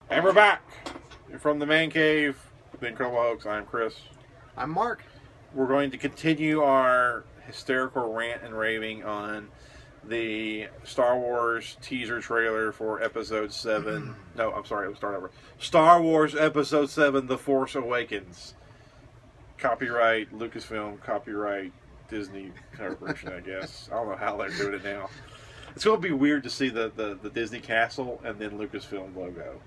And we're back from the man cave, the Incredible Hokes. I'm Chris. I'm Mark. We're going to continue our hysterical rant and raving on the Star Wars teaser trailer for Episode 7. No, I'm sorry, let's start over. Star Wars Episode 7, The Force Awakens. Copyright Lucasfilm, copyright Disney Corporation, I guess. I don't know how they're doing it now. It's going to be weird to see the Disney castle and then Lucasfilm logo.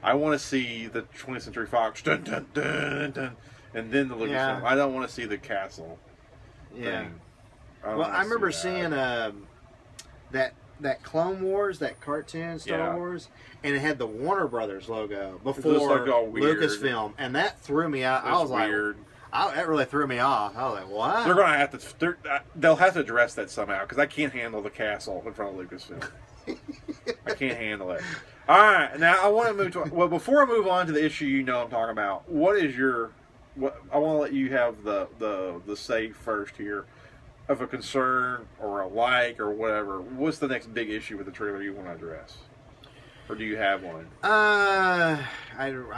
I want to see the 20th Century Fox, dun, dun, dun, dun, and then the Lucasfilm. Yeah. I don't want to see the castle Yeah. thing. I remember seeing that Clone Wars, that cartoon Star Wars, and it had the Warner Brothers logo before like all weird. Lucasfilm, and that threw me out. I was weird. like, that really threw me off. I was like, what? They're gonna have to. They'll have to address that somehow because I can't handle the castle in front of Lucasfilm. I can't handle it. All right, now I want to move to. Well, before I move on to the issue, I'm talking about. What is your? What I want to let you have the say first here, of a concern or a like or whatever. What's the next big issue with the trailer you want to address, or do you have one? I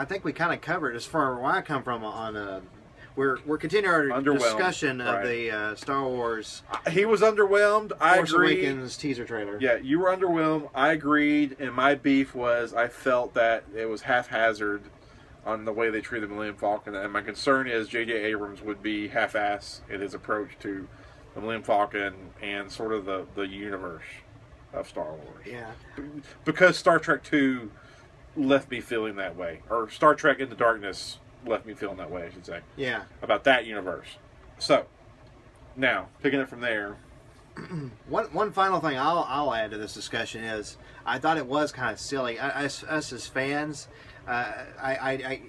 think we kind of covered as far as where I come from on. We're continuing our discussion of the Star Wars. He was underwhelmed. I Force agreed. Awakens teaser trailer. Yeah, you were underwhelmed. I agreed, and my beef was I felt that it was haphazard on the way they treated the Millennium Falcon, and my concern is J.J. Abrams would be half-ass in his approach to the Millennium Falcon and sort of the universe of Star Wars. Yeah. Because Star Trek 2 left me feeling that way, or Star Trek Into Darkness left me feeling that way, I should say. Yeah. About that universe. So, now, picking it from there. One final thing I'll add to this discussion is I thought it was kind of silly. Us as fans,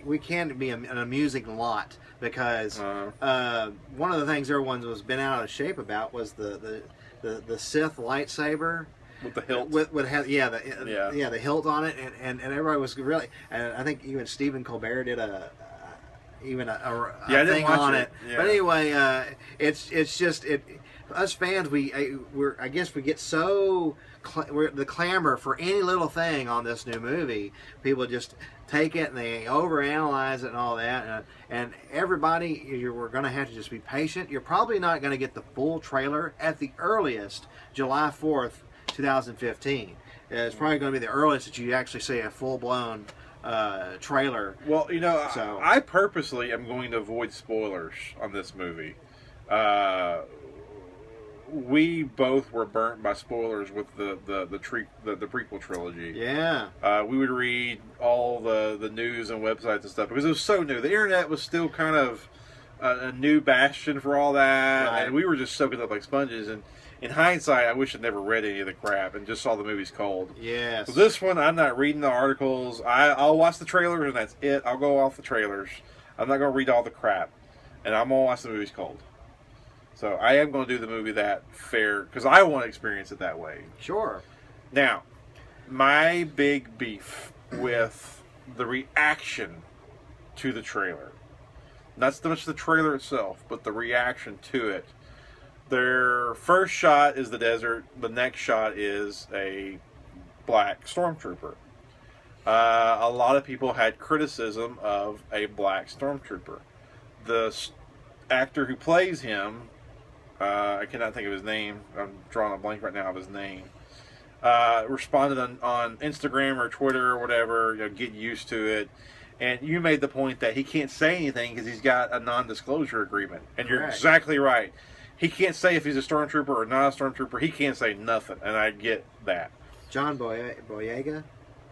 we can be an amusing lot because one of the things everyone was been out of shape about was the Sith lightsaber. With the hilt, the hilt on it, and everybody was really, and I think even Stephen Colbert did a thing on it. Yeah. But anyway, it's just us fans, I guess we get so we're the clamor for any little thing on this new movie. People just take it and they overanalyze it and all that, and everybody, we're going to have to just be patient. You're probably not going to get the full trailer at the earliest July 4th. 2015. It's probably going to be the earliest that you actually see a full-blown trailer. Well, I purposely am going to avoid spoilers on this movie. We both were burnt by spoilers with the prequel trilogy. Yeah. We would read all the news and websites and stuff because it was so new. The internet was still kind of a new bastion for all that, right. And we were just soaking up like sponges. And in hindsight, I wish I'd never read any of the crap and just saw the movies cold. Yes. So this one, I'm not reading the articles. I'll watch the trailers, and that's it. I'll go off the trailers. I'm not going to read all the crap. And I'm going to watch the movies cold. So I am going to do the movie that fair, because I want to experience it that way. Sure. Now, my big beef with the reaction to the trailer, not so much the trailer itself, but the reaction to it. Their first shot is the desert. The next shot is a black stormtrooper. A lot of people had criticism of a black stormtrooper. The actor who plays him, I cannot think of his name. I'm drawing a blank right now of his name. Responded on Instagram or Twitter or whatever. Get used to it. And you made the point that he can't say anything because he's got a non-disclosure agreement. And you're exactly right. He can't say if he's a stormtrooper or not a stormtrooper. He can't say nothing, and I get that. John Boyega?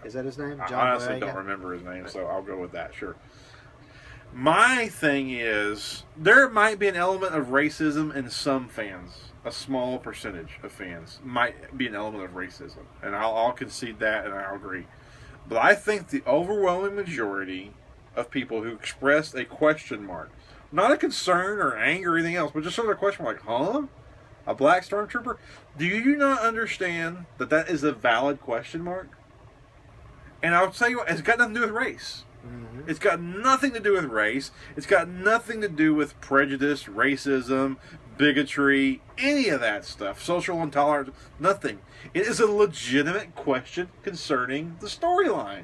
Is that his name? John I honestly Boyega? don't remember his name, so I'll go with that, sure. My thing is, there might be an element of racism in some fans. A small percentage of fans might be an element of racism. And I'll concede that, and I'll agree. But I think the overwhelming majority of people who expressed a question mark, not a concern or anger or anything else, but just sort of a question like, huh? A black stormtrooper? Do you not understand that that is a valid question mark? And I'll tell you what, it's got nothing to do with race. Mm-hmm. It's got nothing to do with race. It's got nothing to do with prejudice, racism, bigotry, any of that stuff. Social intolerance, nothing. It is a legitimate question concerning the storyline.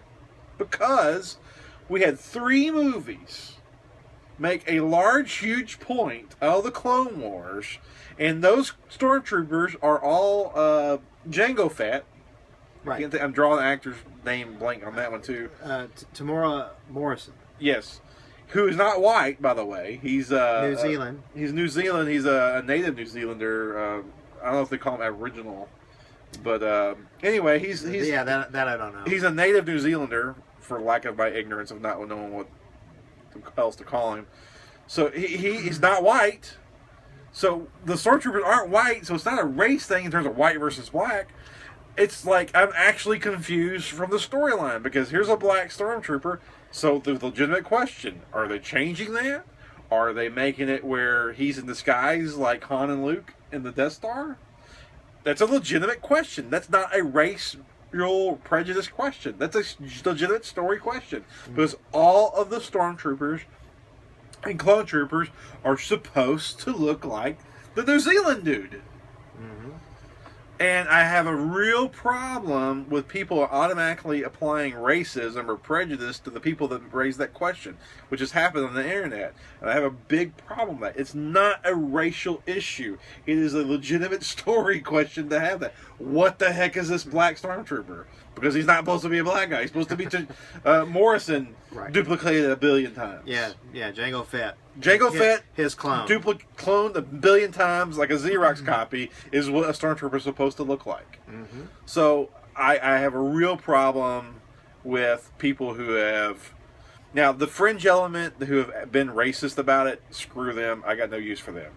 because we had 3 movies make a large, huge point out of the Clone Wars, and those stormtroopers are all Jango Fett. Right. I'm drawing the actor's name blank on that one too. Tamora Morrison. Yes, who is not white, by the way. He's New Zealand. He's New Zealand. He's a native New Zealander. I don't know if they call him Aboriginal, but anyway, he's yeah, that I don't know. He's a native New Zealander, for lack of my ignorance of not knowing what else to call him. So he's not white. So the stormtroopers aren't white. So it's not a race thing in terms of white versus black. It's like I'm actually confused from the storyline because here's a black stormtrooper. So the legitimate question: are they changing that? Are they making it where he's in disguise like Han and Luke in the Death Star? That's a legitimate question. That's not a racial prejudice question. That's a legitimate story question. Because all of the stormtroopers and clone troopers are supposed to look like the New Zealand dude. And I have a real problem with people automatically applying racism or prejudice to the people that raise that question, which has happened on the internet. And I have a big problem with that. It's not a racial issue. It is a legitimate story question to have that. What the heck is this black stormtrooper? Because he's not supposed to be a black guy. He's supposed to be Morrison, right, duplicated 1 billion times. Yeah, Jango Fett. Jango Fett, his clone. Cloned 1 billion times like a Xerox copy is what a stormtrooper is supposed to look like. So I have a real problem with people who have... Now, the fringe element who have been racist about it, screw them. I got no use for them.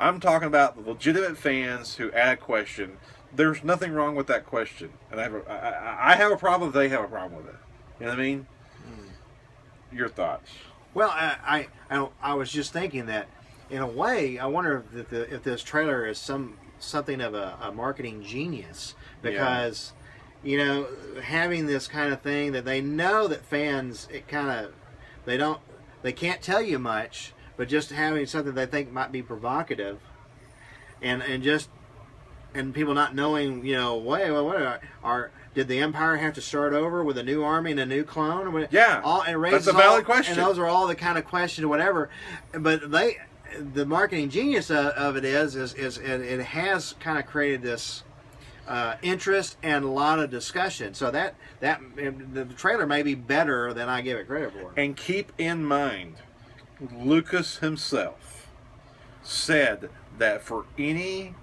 I'm talking about the legitimate fans who add a question. There's nothing wrong with that question. And I have a problem if they have a problem with it. You know what I mean? Your thoughts? Well, I was just thinking that, in a way, I wonder if this trailer is something of a marketing genius, because you know, having this kind of thing that they know that fans, they can't tell you much, but just having something they think might be provocative, and people not knowing, you know, did the Empire have to start over with a new army and a new clone? Yeah, that's a valid question. And those are all the kind of questions or whatever. But the marketing genius of it is it has kind of created this interest and a lot of discussion. So that the trailer may be better than I give it credit for. And keep in mind, Lucas himself said that for any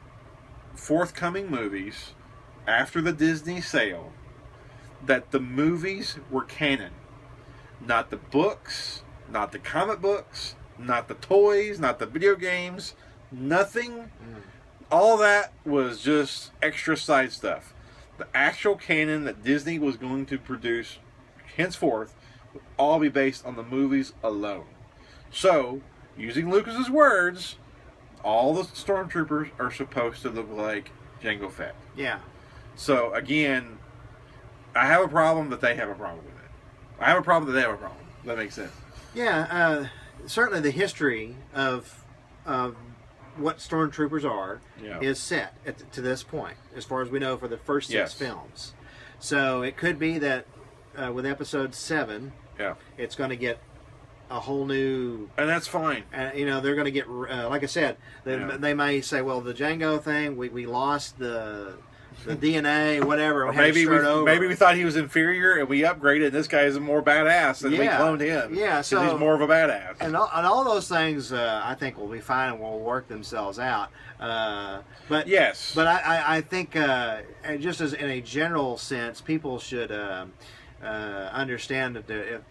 forthcoming movies after the Disney sale, that the movies were canon. Not the books, not the comic books, not the toys, not the video games, nothing. All that was just extra side stuff. The actual canon that Disney was going to produce henceforth would all be based on the movies alone. So, using Lucas's words, all the stormtroopers are supposed to look like Jango Fett. Yeah. So, again, I have a problem that they have a problem with it. I have a problem that they have a problem. That makes sense. Yeah, certainly the history of what stormtroopers are is set to this point, as far as we know, for the first 6 films. So it could be that with episode 7, it's going to get a whole new... And that's fine. You know, they're going to get, like I said, they may say, well, the Jango thing, we lost the DNA, whatever. Maybe we thought he was inferior and we upgraded, and this guy is more badass, and we cloned him. Yeah, so he's more of a badass. And all those things, I think, will be fine and will work themselves out. But I think, just as in a general sense, people should understand that the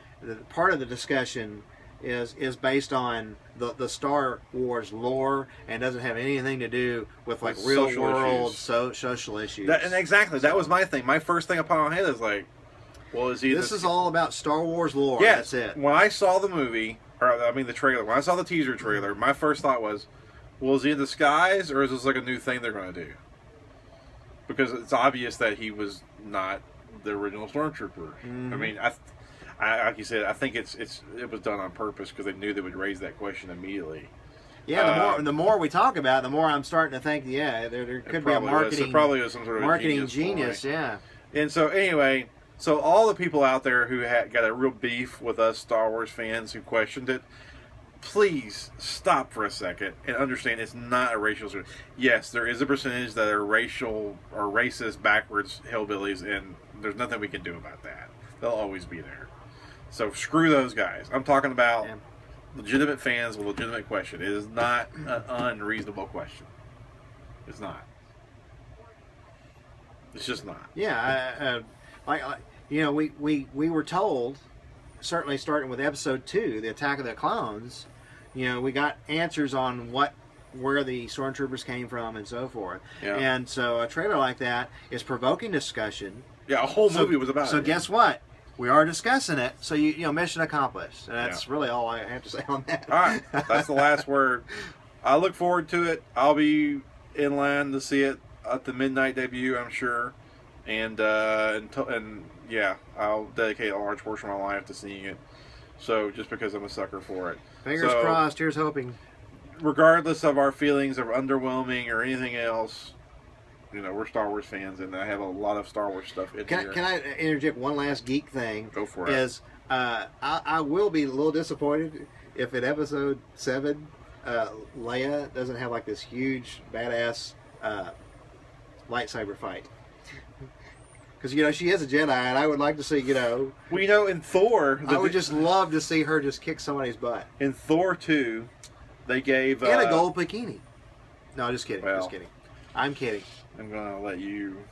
part of the discussion is based on the Star Wars lore and doesn't have anything to do with like real world social issues. That was my thing. My first thing upon my head is like, well, this is all about Star Wars lore. Yeah, that's it. When I saw the movie, the trailer, when I saw the teaser trailer, my first thought was, well, is he in disguise or is this like a new thing they're going to do? Because it's obvious that he was not the original Stormtrooper. I mean, like you said, I think it was done on purpose because they knew they would raise that question immediately. Yeah, the more we talk about it, the more I'm starting to think, there could be a marketing, probably was some sort of marketing genius. Yeah. And so anyway, So all the people out there who got a real beef with us Star Wars fans who questioned it, please stop for a second and understand it's not a racial. Yes, there is a percentage that are racial or racist, backwards hillbillies, and there's nothing we can do about that. They'll always be there. So screw those guys. I'm talking about legitimate fans with a legitimate question. It is not an unreasonable question. It's not. It's just not. Yeah, we were told, certainly starting with episode 2, the Attack of the Clones, we got answers on where the stormtroopers came from and so forth. Yeah. And so a trailer like that is provoking discussion. Yeah, a whole movie was about it. So guess what? We are discussing it. So mission accomplished. And that's really all I have to say on that. All right, that's the last word. I look forward to it. I'll be in line to see it at the midnight debut, I'm sure. And yeah, I'll dedicate a large portion of my life to seeing it. So just because I'm a sucker for it. Fingers crossed. Here's hoping. Regardless of our feelings of underwhelming or anything else, we're Star Wars fans, and I have a lot of Star Wars stuff in here. Can I interject one last geek thing? Go for it. Is I will be a little disappointed if in episode 7 Leia doesn't have like this huge badass lightsaber fight. Because, she is a Jedi, and I would like to see, Well, in Thor... I would just love to see her just kick somebody's butt. In Thor 2, they gave... And a gold bikini. No, just kidding. Well, just kidding. I'm kidding. I'm going to let you...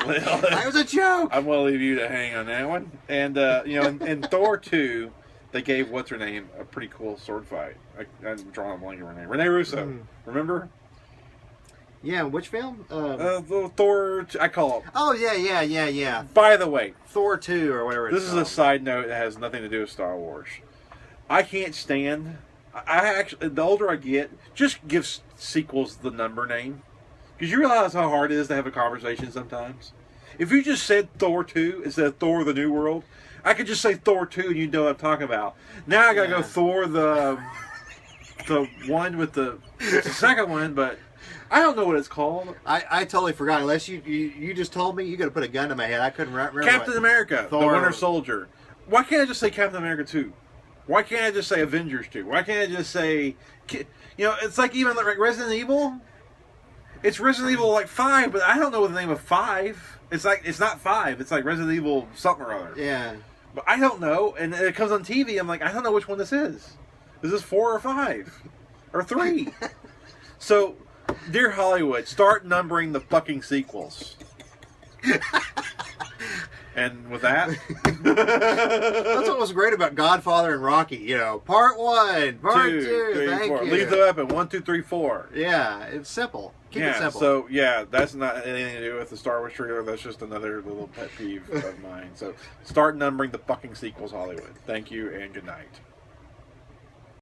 that was a joke! I'm going to leave you to hang on that one. And, in Thor 2, they gave, what's her name, a pretty cool sword fight. I'm drawing a blank on her name. Renee Russo. Remember? Yeah, which film? The Thor, I call it. Oh, yeah. By the way, Thor 2 or whatever it's this is a side note that has nothing to do with Star Wars. I can't stand, the older I get, just give sequels the number name. Because you realize how hard it is to have a conversation sometimes? If you just said Thor 2 instead of Thor the New World, I could just say Thor 2 and you know what I'm talking about. Now I gotta go Thor the one with the second one, but... I don't know what it's called. I totally forgot. Unless you just told me, you got to put a gun to my head. I couldn't remember. Captain America, the Winter Soldier. Why can't I just say Captain America 2? Why can't I just say Avengers 2? Why can't I just say... it's like even like Resident Evil. It's Resident Evil like 5, but I don't know the name of 5. It's not 5. It's like Resident Evil something or other. Yeah. But I don't know, and it comes on TV. I'm like, I don't know which one this is. Is this 4 or 5? Or 3? So... Dear Hollywood, start numbering the fucking sequels. And with that... That's what was great about Godfather and Rocky, Part 1, Part 2, 3, thank 4. you. Lethal Weapon, 1, 2, 3, 4. Yeah, it's simple. Keep it simple. So, that's not anything to do with the Star Wars trailer. That's just another little pet peeve of mine. So, start numbering the fucking sequels, Hollywood. Thank you, and good night.